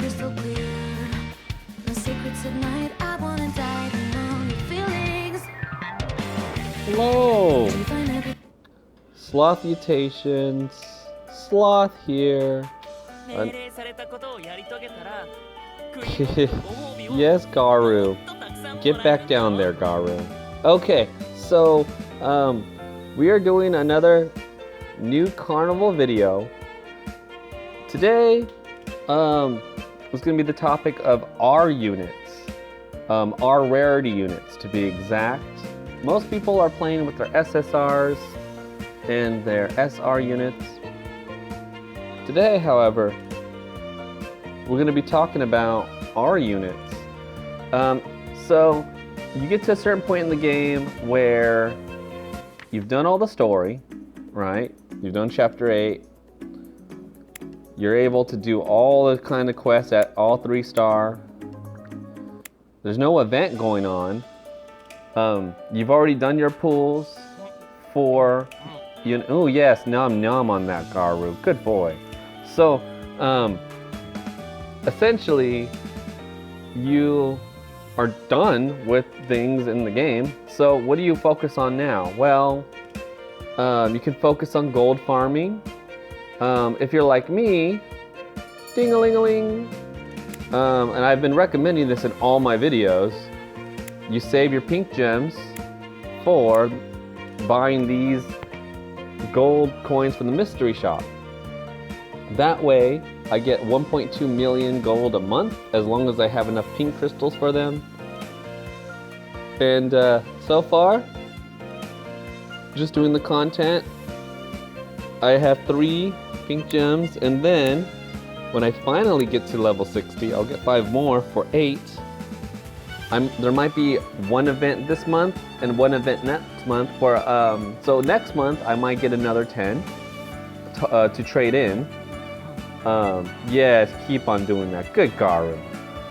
crystal clear. No secrets at night. I wanna dive in all your feelings. Hello! You find every Sloth mutations. Sloth here. Yes, Garu. Get back down there, Garu. Okay, so we are doing another new Carnival video. Today, it's going to be the topic of R units, R rarity units to be exact. Most people are playing with their SSRs and their SR units. Today, however, we're going to be talking about R units. So you get to a certain point in the game where you've done all the story, right? You've done chapter 8. You're able to do all the kind of quests at all 3-star. There's no event going on. You've already done your pools for, oh yes, nom on that, Garu. Good boy. So, essentially, you are done with things in the game. So what do you focus on now? Well, you can focus on gold farming. If you're like me, ding-a-ling-a-ling. And I've been recommending this in all my videos. You save your pink gems for buying these gold coins from the mystery shop. That way, I get 1.2 million gold a month as long as I have enough pink crystals for them. And so far, just doing the content, I have 3 pink gems, and then when I finally get to level 60, I'll get 5 more for 8. There might be one event this month and one event next month for so next month I might get another 10 to trade in. Yes, keep on doing that. Good, Garu.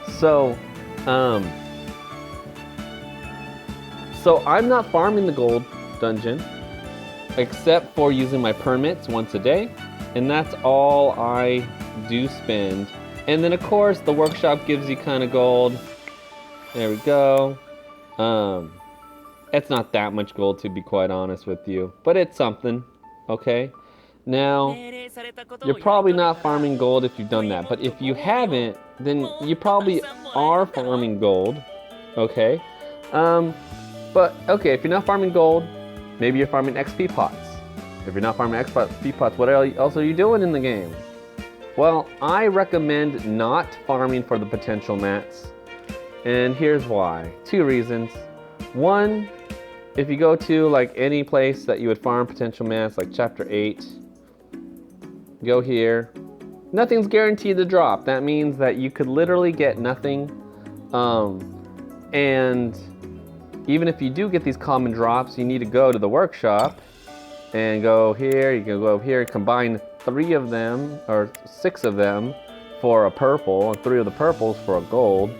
So I'm not farming the gold dungeon except for using my permits once a day, and that's all I do spend. And then of course the workshop gives you kind of gold. There we go. It's not that much gold, to be quite honest with you, but it's something, okay? Now, you're probably not farming gold if you've done that, but if you haven't, then you probably are farming gold, okay? But, okay, if you're not farming gold, maybe you're farming XP pots. If you're not farming XP pots, what else are you doing in the game? Well, I recommend not farming for the potential mats. And here's why. 2 reasons. 1, if you go to like any place that you would farm potential mats, like chapter 8, go here. Nothing's guaranteed to drop. That means that you could literally get nothing. And even if you do get these common drops, you need to go to the workshop and go here. You can go over here, combine 3 of them or 6 of them for a purple, and 3 of the purples for a gold.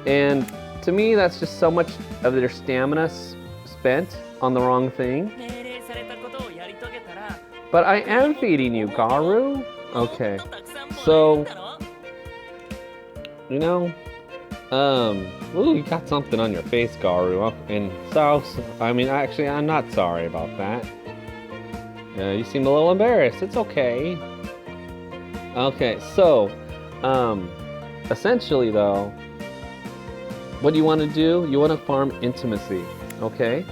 And to me, that's just so much of their stamina spent on the wrong thing. But I am feeding you, Garu. Okay, so, you know, ooh, you got something on your face, Garu. And so, I mean, actually, I'm not sorry about that. You seem a little embarrassed. It's okay. Okay, so, essentially though, what do you want to do? You want to farm intimacy, okay?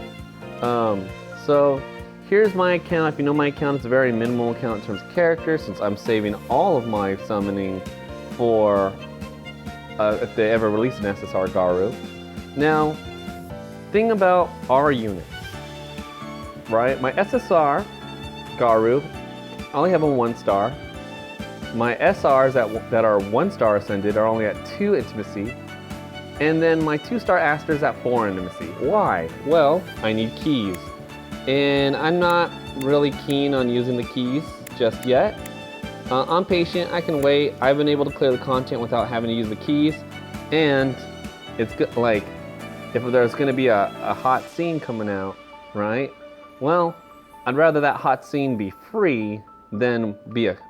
So here's my account. If you know my account, it's a very minimal account in terms of characters, since I'm saving all of my summoning for if they ever release an SSR Garu. Now, thing about R units, right? My SSR Garu, I only have a 1-star. My SRs that are 1-star ascended are only at 2 intimacy. And then my 2-star Asters at 4 intimacy. Why? Well, I need keys. And I'm not really keen on using the keys just yet. I'm patient, I can wait. I've been able to clear the content without having to use the keys. And it's good, like, if there's gonna be a hot scene coming out, right? Well, I'd rather that hot scene be free than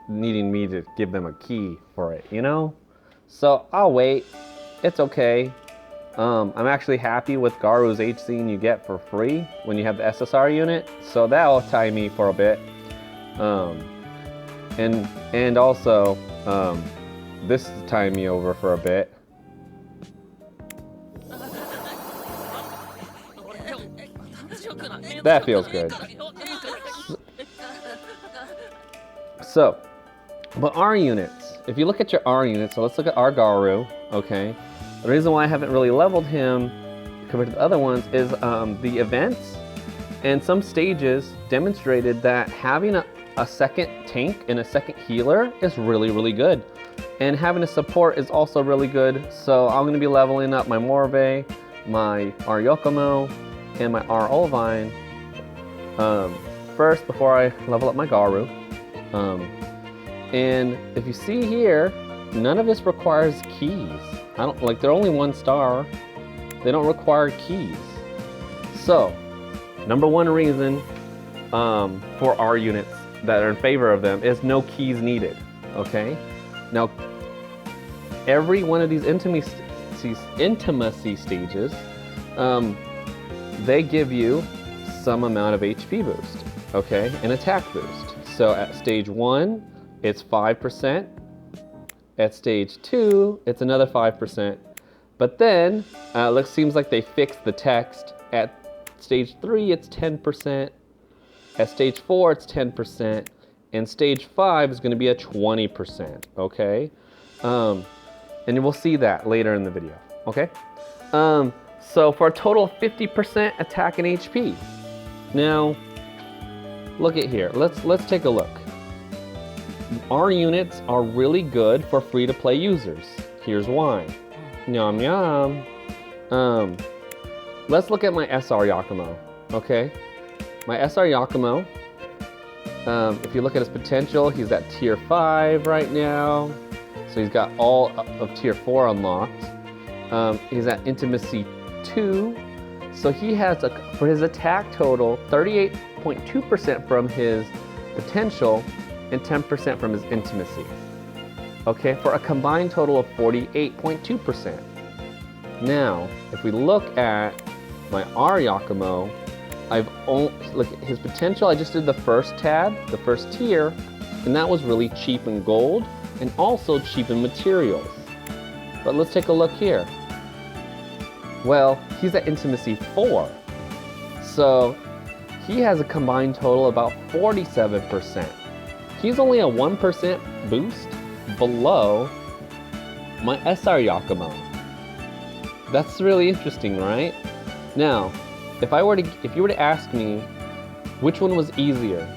needing me to give them a key for it, you know? So I'll wait. It's okay. I'm actually happy with Garu's HC you get for free when you have the SSR unit, so that'll tie me for a bit. And also, this is tying me over for a bit. That feels good. So, but R units. If you look at your R units, so let's look at our Garu, okay? The reason why I haven't really leveled him compared to the other ones is the events and some stages demonstrated that having a second tank and a second healer is really, really good. And having a support is also really good. So I'm gonna be leveling up my Morve, my R Yokomo, and my R Olvine first before I level up my Garu. And if you see here, none of this requires keys. They're only 1 star. They don't require keys. So, number one reason for our units that are in favor of them is no keys needed, okay? Now, every one of these intimacy stages, they give you some amount of HP boost, okay? An attack boost. So at stage 1, it's 5%. At stage 2, it's another 5%. But then, seems like they fixed the text. At stage 3, it's 10%. At stage 4, it's 10%. And stage 5 is going to be a 20%, okay? And we'll see that later in the video, okay? So for a total of 50% attack and HP. Now, look at here. Let's take a look. Our units are really good for free-to-play users. Here's why. Yum yum. Let's look at my SR Yakumo, okay? My SR Yakumo, if you look at his potential, he's at tier 5 right now. So he's got all of tier 4 unlocked. He's at intimacy 2. So he has, for his attack total, 38.2% from his potential and 10% from his intimacy. Okay, for a combined total of 48.2%. Now, if we look at my R Yakumo, look at his potential. I just did the first tab, the first tier, and that was really cheap in gold and also cheap in materials. But let's take a look here. Well, he's at intimacy 4. So he has a combined total about 47%. He's only a 1% boost below my SR Yakumo. That's really interesting, right? Now, if you were to ask me which one was easier,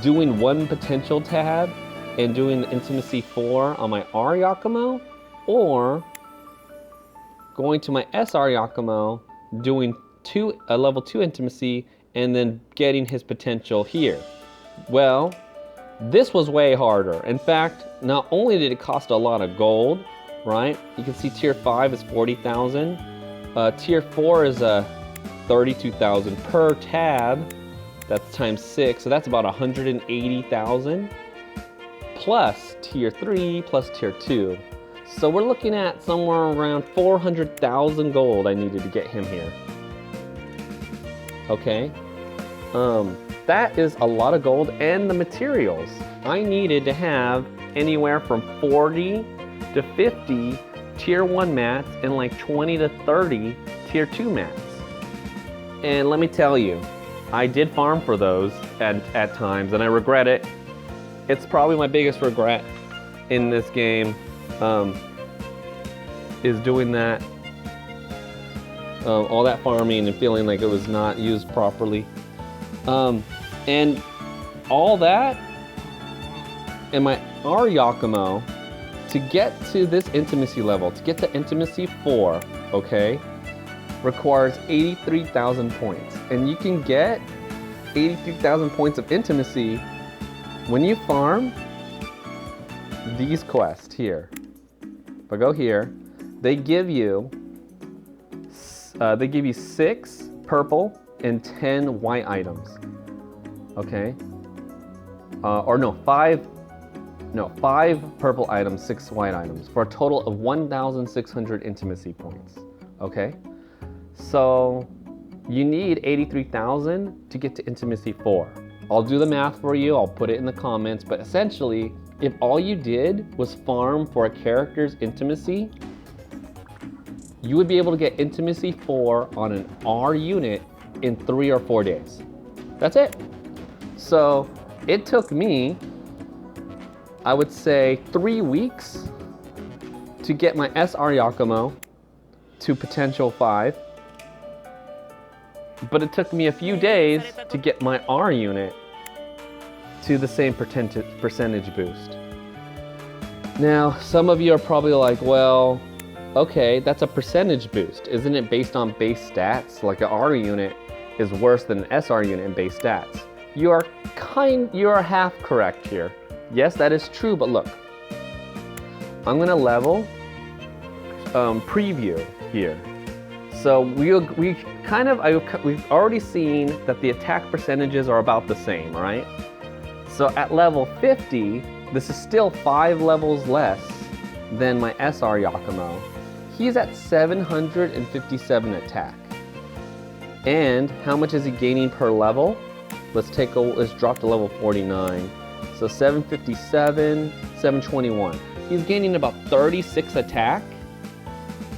doing one potential tab and doing the intimacy 4 on my R Yakumo, or going to my SR Yakumo, doing a level 2 intimacy, and then getting his potential here. Well, this was way harder. In fact, not only did it cost a lot of gold, right? You can see tier 5 is 40,000. Tier 4 is 32,000 per tab. That's times 6, so that's about 180,000. Plus tier 3, plus tier 2. So we're looking at somewhere around 400,000 gold I needed to get him here. Okay. That is a lot of gold, and the materials. I needed to have anywhere from 40 to 50 tier 1 mats and like 20 to 30 tier 2 mats. And let me tell you, I did farm for those at times, and I regret it. It's probably my biggest regret in this game, is doing that. All that farming and feeling like it was not used properly. And all that, and my R Yakumo, to get to this intimacy level, to get to intimacy 4, okay, requires 83,000 points. And you can get 83,000 points of intimacy when you farm these quests here. If I go here, they give you 6 purple and 10 white items. Okay? or no, five purple items, 6 white items, for a total of 1,600 intimacy points, okay? So you need 83,000 to get to intimacy 4. I'll do the math for you, I'll put it in the comments, but essentially, if all you did was farm for a character's intimacy, you would be able to get intimacy 4 on an R unit in 3 or 4 days. That's it. So it took me, I would say, 3 weeks to get my SR Yakumo to potential 5. But it took me a few days to get my R unit to the same percentage boost. Now, some of you are probably like, well, okay, that's a percentage boost. Isn't it based on base stats? Like an R unit is worse than an SR unit in base stats. You are half correct here. Yes, that is true, but look. I'm gonna level preview here. So we've already seen that the attack percentages are about the same, right? So at level 50, this is still 5 levels less than my SR Yakumo. He's at 757 attack. And how much is he gaining per level? Let's drop to level 49. So 757, 721. He's gaining about 36 attack.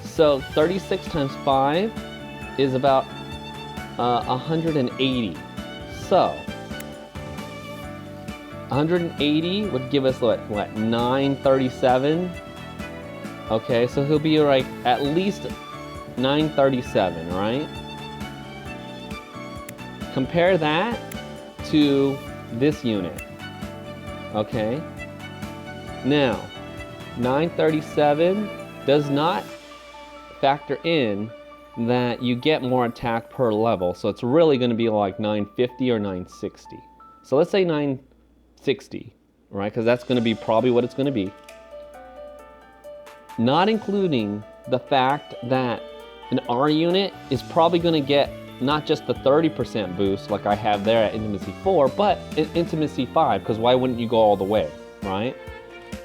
So 36 times 5 is about 180. So 180 would give us what 937. Okay, so he'll be like at least 937, right? Compare that to this unit. Okay. Now, 937 does not factor in that you get more attack per level, so it's really going to be like 950 or 960. So let's say 960, right? Because that's going to be probably what it's going to be. Not including the fact that an R unit is probably going to get not just the 30% boost like I have there at Intimacy 4, but Intimacy 5, because why wouldn't you go all the way, right?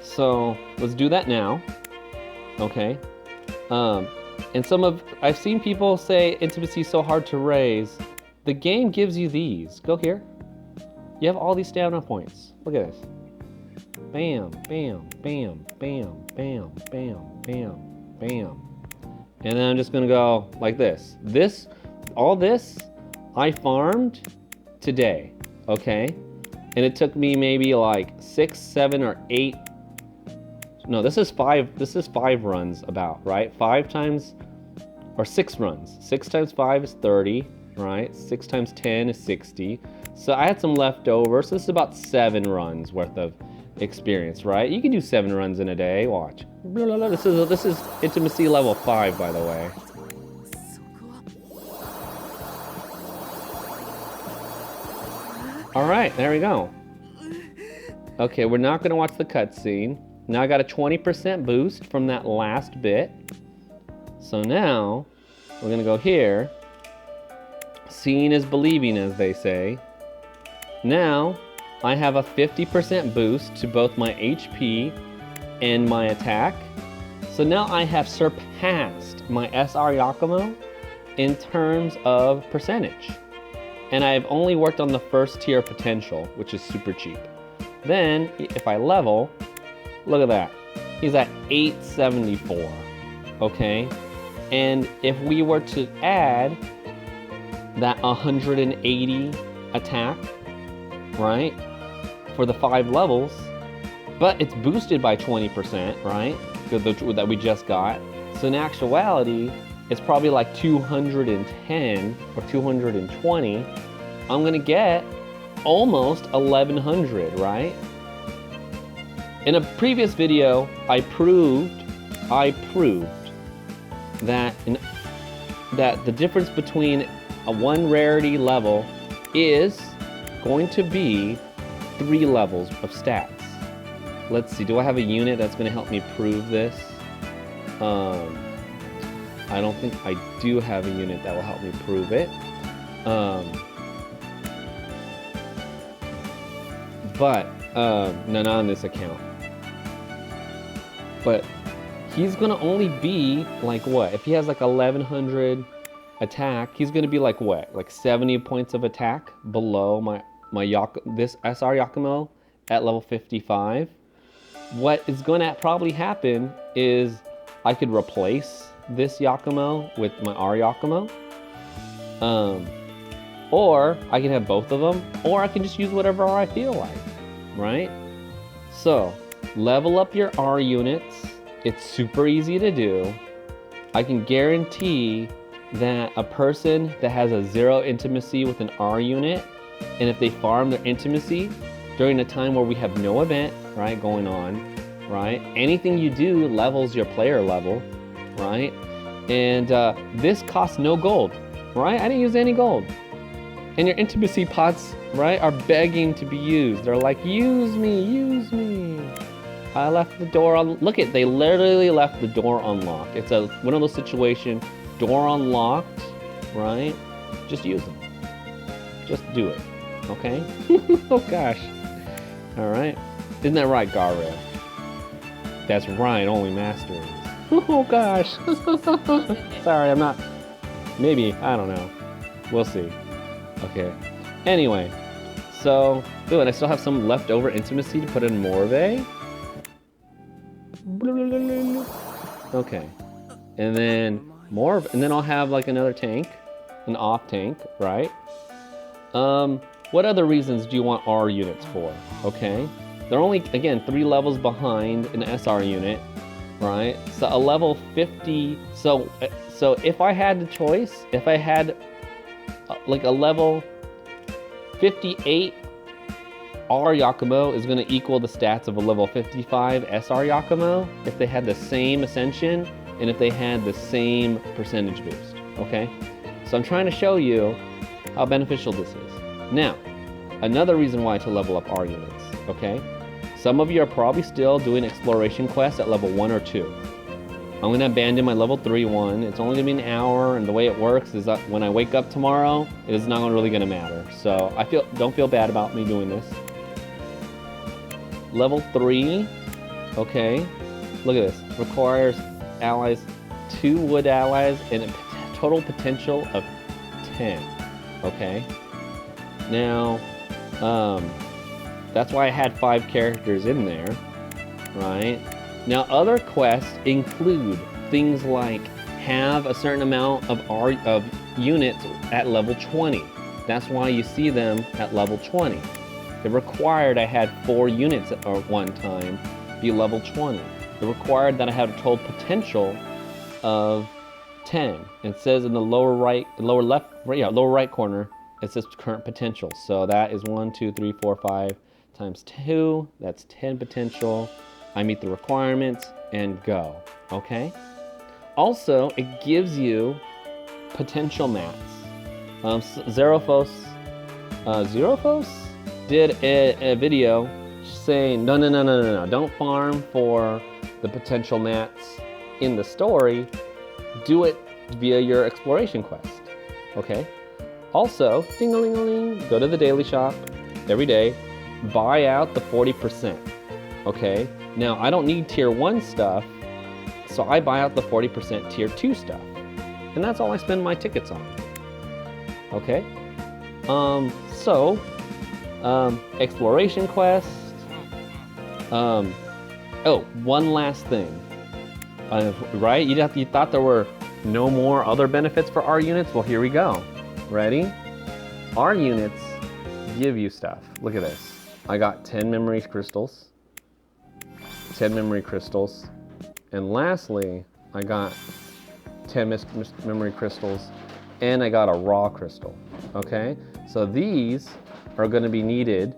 So let's do that now, okay? And I've seen people say Intimacy is so hard to raise. The game gives you these. Go here. You have all these stamina points. Look at this. Bam, bam, bam, bam, bam, bam, bam, bam. And then I'm just gonna go like this. All this, I farmed today, okay? And it took me maybe like 6, 7, or 8. No, this is 5 runs about, right? 5 times, or 6 runs. 6 times 5 is 30, right? 6 times 10 is 60. So I had some left over, so this is about 7 runs worth of experience, right? You can do 7 runs in a day, watch. This is Intimacy level 5, by the way. All right, there we go. Okay, we're not gonna watch the cutscene. Now I got a 20% boost from that last bit. So now, we're gonna go here. Seeing is believing, as they say. Now, I have a 50% boost to both my HP and my attack. So now I have surpassed my SR Yakumo in terms of percentage. And I've only worked on the first tier potential, which is super cheap. Then, if I level, look at that. He's at 874, okay? And if we were to add that 180 attack, right, for the 5 levels, but it's boosted by 20%, right, that we just got. So in actuality, it's probably like 210 or 220. I'm gonna get almost 1100, right? In a previous video, I proved that the difference between a 1 rarity level is going to be 3 levels of stats. Let's see, do I have a unit that's gonna help me prove this? I don't think I do have a unit that will help me prove it. But, no, not on this account. But he's gonna only be like what? If he has like 1100 attack, he's gonna be like what? Like 70 points of attack below this SR Yakumo at level 55. What is gonna probably happen is I could replace this Yakumo with my R Yakumo. Or I can have both of them, or I can just use whatever I feel like, right? So, level up your R units. It's super easy to do. I can guarantee that a person that has a 0 intimacy with an R unit, and if they farm their intimacy during a time where we have no event, right, going on, right? Anything you do levels your player level, right? And this costs no gold, right? I didn't use any gold. And your intimacy pots, right, are begging to be used. They're like, use me, use me. I left the door on, look at, they literally left the door unlocked. It's one of those situations, door unlocked, right? Just use them. Just do it, okay? Oh gosh. All right. Isn't that right, Garrail? That's right, only masters. Oh gosh. Sorry, I'm not, maybe, I don't know. We'll see. Okay. Anyway, so, ooh, and I still have some leftover intimacy to put in Morve. Okay. And then and then I'll have like another tank, an off tank, right? What other reasons do you want R units for? Okay. They're only, again, 3 levels behind an SR unit, right? So a level 50, so if I had the choice, if I had like a level 58 R Yakumo is going to equal the stats of a level 55 SR Yakumo if they had the same ascension and if they had the same percentage boost, okay? So I'm trying to show you how beneficial this is. Now, another reason why to level up R units, okay? Some of you are probably still doing exploration quests at level 1 or 2. I'm gonna abandon my level 3 one. It's only gonna be an hour, and the way it works is that when I wake up tomorrow, it's not really gonna matter. So don't feel bad about me doing this. Level 3, okay. Look at this. Requires allies, 2 wood allies, and a total potential of 10. Okay. Now, that's why I had 5 characters in there, right? Now, other quests include things like have a certain amount of units at level 20. That's why you see them at level 20. It required I had 4 units at one time be level 20. It required that I had a total potential of 10. It says in the lower right corner, it says current potential. So that is 1, 2, 3, 4, 5 times 2. That's 10 potential. I meet the requirements and go, okay? Also, it gives you potential mats. Zerophos did a video saying, no, don't farm for the potential mats in the story. Do it via your exploration quest, okay? Also, ding-a-ling-a-ling, go to the daily shop every day, buy out the 40%, okay? Now, I don't need tier 1 stuff, so I buy out the 40% tier 2 stuff. And that's all I spend my tickets on. Okay? Exploration quest. Oh, one last thing. Right? You thought there were no more other benefits for R units? Well, here we go. Ready? R units give you stuff. Look at this. I got 10 memory crystals. 10 memory crystals. And lastly, I got 10 memory crystals and I got a raw crystal, okay? So these are gonna be needed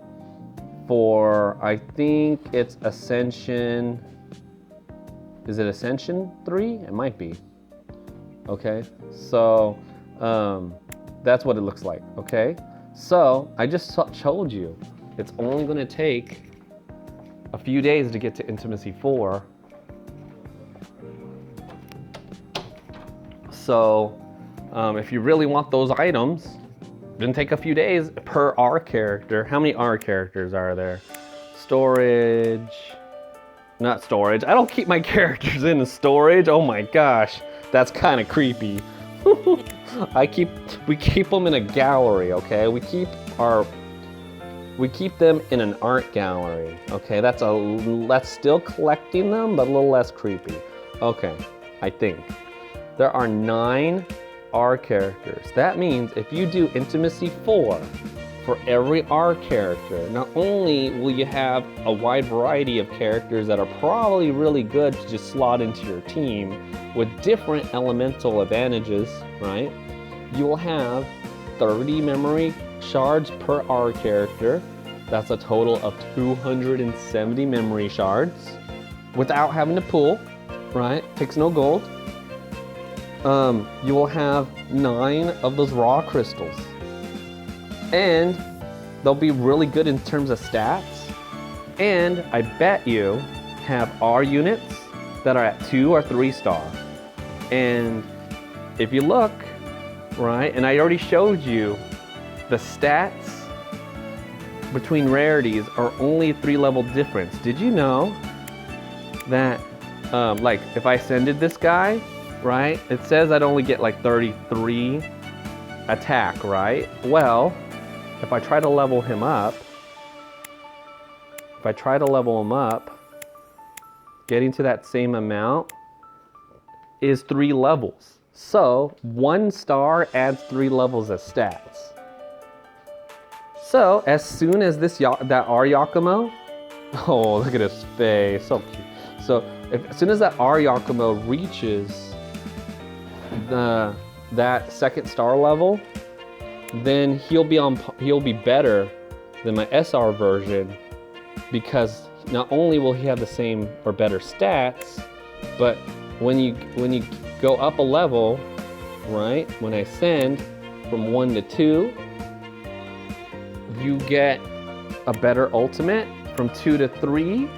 for, I think it's Ascension, is it Ascension 3? It might be, okay? So that's what it looks like, okay? So I just told you, it's only gonna take a few days to get to Intimacy 4. So if you really want those items, didn't take a few days per R character. How many R characters are there? Storage, not storage. I don't keep my characters in the storage. Oh my gosh, that's kind of creepy. We keep them in a gallery, okay? We keep them in an art gallery, okay? That's still collecting them, but a little less creepy. Okay, I think. There are 9 R characters. That means if you do Intimacy 4 for every R character, not only will you have a wide variety of characters that are probably really good to just slot into your team with different elemental advantages, right? You will have 30 memory shards per R character. That's a total of 270 memory shards without having to pull, right? Takes no gold. You will have 9 of those raw crystals. And they'll be really good in terms of stats. And I bet you have R units that are at 2 or 3 star. And if you look, right, and I already showed you the stats between rarities are only 3 level difference. Did you know that, like, if I ascended this guy, right, it says I'd only get like 33 attack, right? Well, if I try to level him up, getting to that same amount is 3 levels. So 1 star adds 3 levels of stats. So as soon as that R Yakumo, oh, look at his face, so cute. So as soon as that R Yakumo reaches that 2nd star level, then he'll be better than my SR version, because not only will he have the same or better stats, but when you go up a level, right? When I ascend from 1 to 2, you get a better ultimate. From 2 to 3,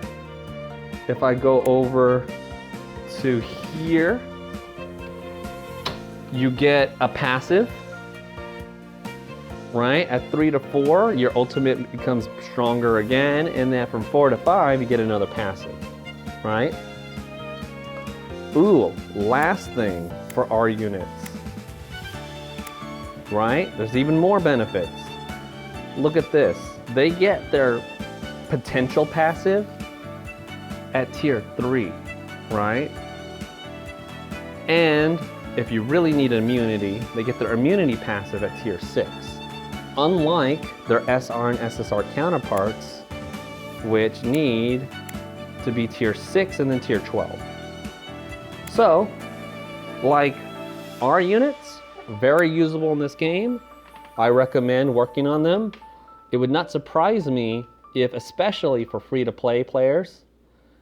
if I go over to here, you get a passive, right? At 3 to 4, your ultimate becomes stronger again, and then from 4 to 5, you get another passive, right? Ooh, last thing for R units, right? There's even more benefits. Look at this. They get their potential passive at tier 3, right? And if you really need immunity, they get their immunity passive at tier 6. Unlike their SR and SSR counterparts, which need to be tier 6 and then tier 12. So, like R units, very usable in this game. I recommend working on them. It would not surprise me if, especially for free-to-play players,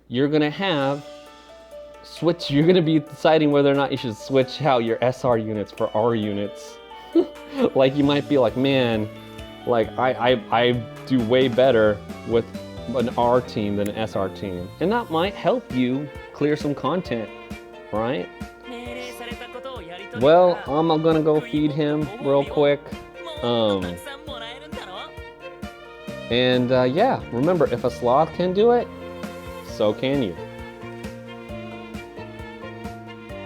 you're gonna be deciding whether or not you should switch out your SR units for R units. Like, you might be like, man, like I do way better with an R team than an SR team. And that might help you clear some content, right? Well, I'm gonna go feed him real quick. Yeah, remember, if a sloth can do it, so can you.